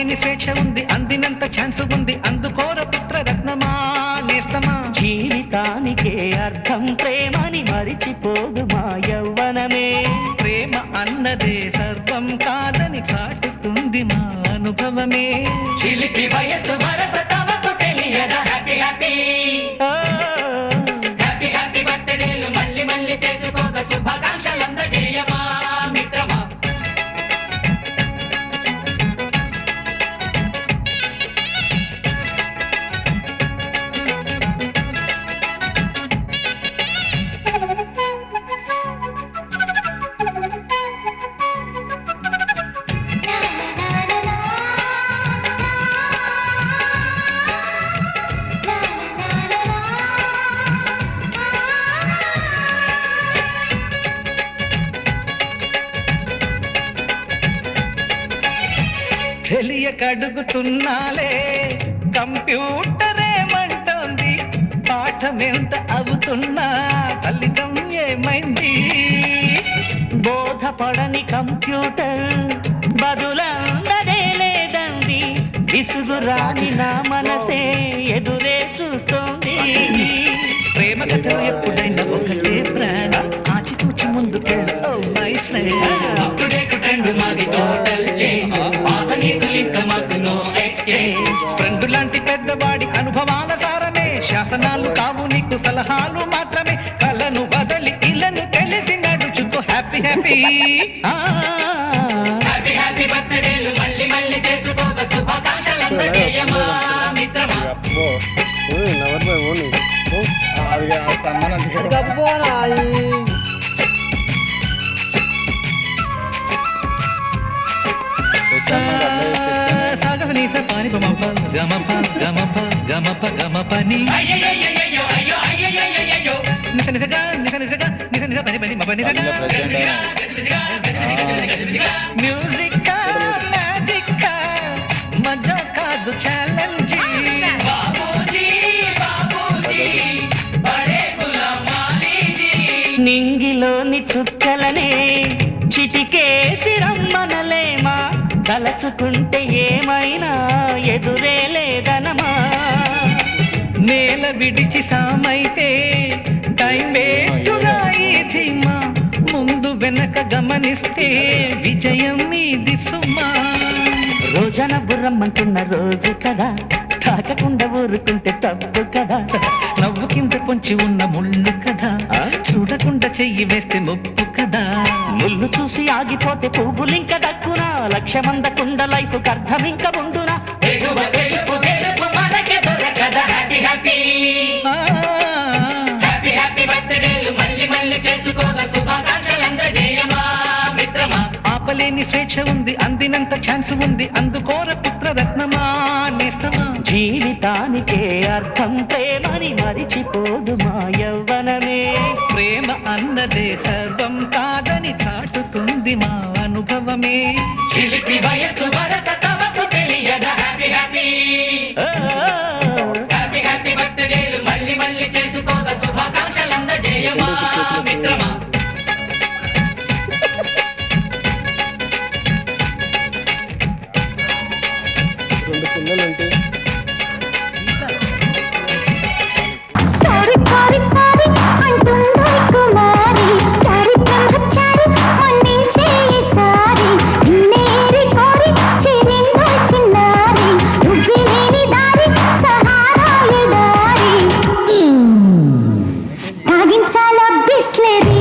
ఆపలేని స్వేచ్ఛ ఉంది, అందినంత ఛాన్స్ ఉంది, అందుకోర పుత్రరత్నమా నేస్తమా. జీవితానికే అర్థం ప్రేమని మరిచిపోదు మా యవ్వనమే. ప్రేమ అన్నదే సర్వం కాదని చాటుతుంది మా అనుభవమే. చిలిపి వయసు వరస తమకు తెలియదా హ్యాపీ హ్యాపీ హ్యాపీ హ్యాపీ బర్త్డేలు మళ్ళీ మళ్ళీ చేసుకోక శుభాకాంక్షలందజేయమా మిత్రమా. తెలియకడుగుతున్నాలే కంప్యూటర్ ఏమంటోంది, పాఠమెంత అవుతున్నా ఫలితం ఏమైంది. బోధపడని కంప్యూటర్ బదులందదే లేదండి, విసుగురాని నా మనసే ఎదురే చూస్తోంది. ప్రేమ కథలు ఎప్పుడైనా ఒకటే ప్రాణం, ఆచితూచి ముందుకెళ్ళు ఓ మై ఫ్రెండ్. అప్పుడేకు ట్రెండ్ మాది టోటల్ చేంజ్, పాత నీతులు ఇంకా మాకు నో ఎక్స్చేంజ్. ఫ్రెండ్ లాంటి పెద్దవాడి అనుభవాల సారమే, శాసనాలు కావు నీకు సలహాలు మాత్రమే. కలను బదలి ఇలను తెలిసి నడుచుకో హ్యాపీ హ్యాపీ హ్యాపీ హ్యాపీ బర్త్డేలు మళ్ళీ మళ్ళీ చేసుకోక శుభాకాంక్షలందజేయమా మిత్రమా. సాగని సపాని గమప గమప గమప గమప గమపని నిస నిసగా నిస నిసగా నిస నిస పని పని మపని మ్యూజిక్ మ్యాజిక్ మజా కాదు ఛాలెంజ్. నింగిలోని చుక్కలనే చిటికేసి రమ్మనలేమా, తలచుకుంటే ఏమైనా ఎదురే లేదనమా. నేల విడిచి సామైతే టైం వేస్తున్నా ఈ ధీమా, ముందు వెనక గమనిస్తే విజయం మీది సుమా. రోజన బుర్రమ్మంటున్న రోజు కదా, తాకకుండా ఊరుకుంటే తప్పు కదా. నవ్వు కింద పొంచి ఉన్న ముళ్ళు కదా, చూడకుండా చెయ్యి వేస్తే ముప్పు కదా. ముళ్ళు చూసి ఆగిపోతే పువ్వులింక దక్కునా, లక్ష్యమందకుండా లైఫ్ అర్థం ఇంక ఉండునా. హ్యాపీ హ్యాపీ బర్త్డేలు మళ్ళీ మళ్ళీ చేసుకోక శుభాకాంక్షలందజేయమా మిత్రమా. ఆపలేని స్వేచ్ఛ ఉంది, అందినంత ఛాన్స్ ఉంది, అందుకోర పుత్రరత్నమా నేస్తమా. జీవితానికే అర్థం ప్రేమని మరిచిపోదు మా యవ్వనమే. ప్రేమ అన్నదే సర్వం కాదని చాటుతుంది మా అనుభవమే. చిలిపి వయసు వరస తమకు తెలియదా హ్యాపీ హ్యాపీ హ్యాపీ హ్యాపీ బర్త్డేలు మళ్ళీ మళ్ళీ చేసుకోక శుభాకాంక్షలందజేయమా మిత్రమా. సారీ సారీ సారీ అంటుందో కుమారి, సారీ బ్రహ్మచారి మన్నించే సారీ. నేరి కోరి చేరిందో చిన్నారి, నువ్వే లేని దారి సహారా ఎడారి. తాగించాల బిస్లెరీ